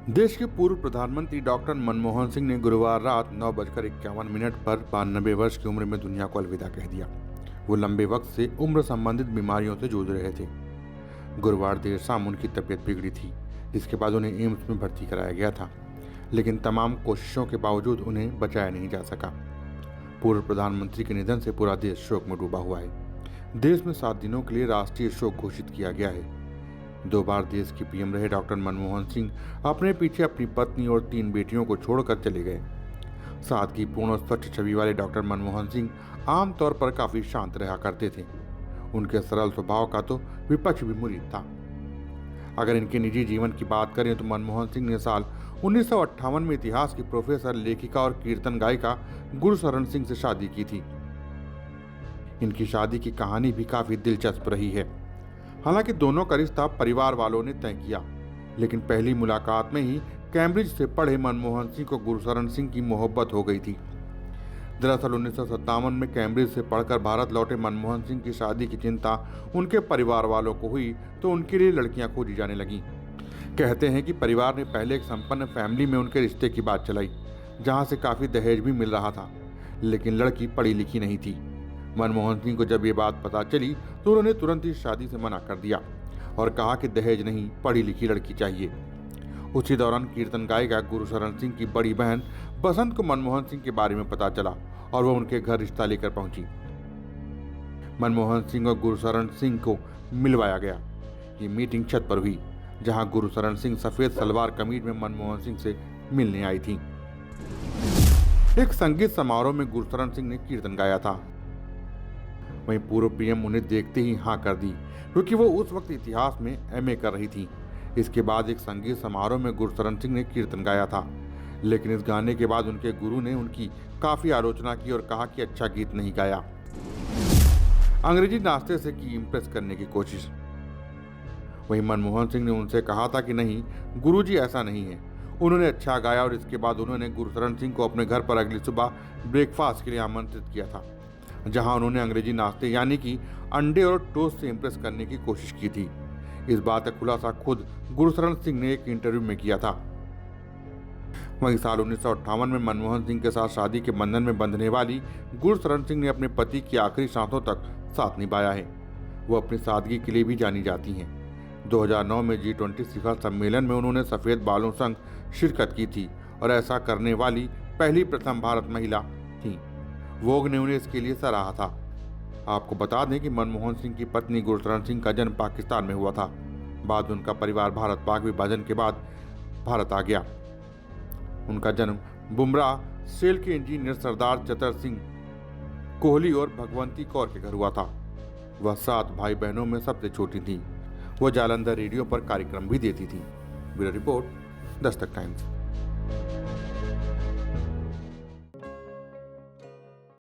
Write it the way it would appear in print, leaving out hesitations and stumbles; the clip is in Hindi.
देश के पूर्व प्रधानमंत्री डॉक्टर मनमोहन सिंह ने गुरुवार रात 9:51 पर 92 वर्ष की उम्र में दुनिया को अलविदा कह दिया। वो लंबे वक्त से उम्र संबंधित बीमारियों से जूझ रहे थे। गुरुवार देर शाम उनकी तबीयत बिगड़ी थी, जिसके बाद उन्हें एम्स में भर्ती कराया गया था, लेकिन तमाम कोशिशों के बावजूद उन्हें बचाया नहीं जा सका। पूर्व प्रधानमंत्री के निधन से पूरा देश शोक में डूबा हुआ है। देश में 7 दिनों के लिए राष्ट्रीय शोक घोषित किया गया है। 2 बार देश के पीएम रहे डॉक्टर मनमोहन सिंह अपने पीछे अपनी पत्नी और 3 बेटियों को छोड़कर चले गए। सादगीपूर्ण और स्वच्छ छवि वाले डॉक्टर मनमोहन सिंह आमतौर पर काफी शांत रहा करते थे। उनके सरल स्वभाव का तो विपक्ष भी मुरीद था। अगर इनके निजी जीवन की बात करें तो मनमोहन सिंह ने साल 1958 में इतिहास की प्रोफेसर, लेखिका और कीर्तन गायिका गुरशरण सिंह से शादी की थी। इनकी शादी की कहानी भी काफी दिलचस्प रही है। हालांकि दोनों का रिश्ता परिवार वालों ने तय किया, लेकिन पहली मुलाकात में ही कैम्ब्रिज से पढ़े मनमोहन सिंह को गुरशरण सिंह की मोहब्बत हो गई थी। दरअसल 1957 में कैम्ब्रिज से पढ़कर भारत लौटे मनमोहन सिंह की शादी की चिंता उनके परिवार वालों को हुई तो उनके लिए लड़कियां खोजी जाने लगीं। कहते हैं कि परिवार ने पहले एक संपन्न फैमिली में उनके रिश्ते की बात चलाई, जहां से काफी दहेज भी मिल रहा था, लेकिन लड़की पढ़ी लिखी नहीं थी। मनमोहन सिंह को जब ये बात पता चली तो उन्होंने तुरंत ही शादी से मना कर दिया और कहा कि दहेज नहीं, पढ़ी लिखी लड़की चाहिए। उसी दौरान कीर्तन गायिका गुरशरण सिंह की बड़ी बहन बसंत को मनमोहन सिंह के बारे में पता चला और वह उनके घर रिश्ता लेकर पहुंची। मनमोहन सिंह और गुरशरण सिंह को मिलवाया गया। ये मीटिंग छत पर हुई, जहां गुरशरण सिंह सफेद सलवार कमीज में मनमोहन सिंह से मिलने आई थी। एक संगीत समारोह में गुरशरण सिंह ने कीर्तन गाया था। वहीं पूर्व पीएम उन्हें देखते ही हाँ कर दी, क्योंकि वो उस वक्त इतिहास में एमए कर रही थी। इसके बाद एक संगीत समारोह में गुरशरण सिंह ने कीर्तन गाया था, लेकिन इस गाने के बाद उनके गुरु ने उनकी काफी आलोचना की और कहा कि अच्छा गीत नहीं गाया। अंग्रेजी नाश्ते से की इम्प्रेस करने की कोशिश। वहीं मनमोहन सिंह ने उनसे कहा था कि नहीं, गुरुजी ऐसा नहीं है। उन्होंने अच्छा गाया और इसके बाद उन्होंने गुरशरण सिंह को अपने घर पर अगली सुबह ब्रेकफास्ट के लिए आमंत्रित किया था, जहां उन्होंने अंग्रेजी नाश्ते यानी कि अंडे और टोस्ट से इम्प्रेस करने की कोशिश की थी। इस बात का खुलासा खुद गुरशरण सिंह ने एक इंटरव्यू में किया था। वहीं साल 1958 में मनमोहन सिंह के साथ शादी के बंधन में बंधने वाली गुरशरण सिंह ने अपने पति की आखिरी सांसों तक साथ निभाया है। वो अपनी सादगी के लिए भी जानी जाती हैं। 2009 में G20 शिखर सम्मेलन में उन्होंने सफेद बालों संग शिरकत की थी और ऐसा करने वाली पहली प्रथम भारत महिला थी। वोग ने उन्हें इसके लिए सराहा था। आपको बता दें कि मनमोहन सिंह की पत्नी गुरशरण सिंह का जन्म पाकिस्तान में हुआ था। बाद में उनका परिवार भारत पाक विभाजन के बाद भारत आ गया। उनका जन्म बुमराह सेल के इंजीनियर सरदार चतर सिंह कोहली और भगवंती कौर के घर हुआ था। वह 7 भाई बहनों में सबसे छोटी थी। वह जालंधर रेडियो पर कार्यक्रम भी देती थी। Bureau report, Dastak times.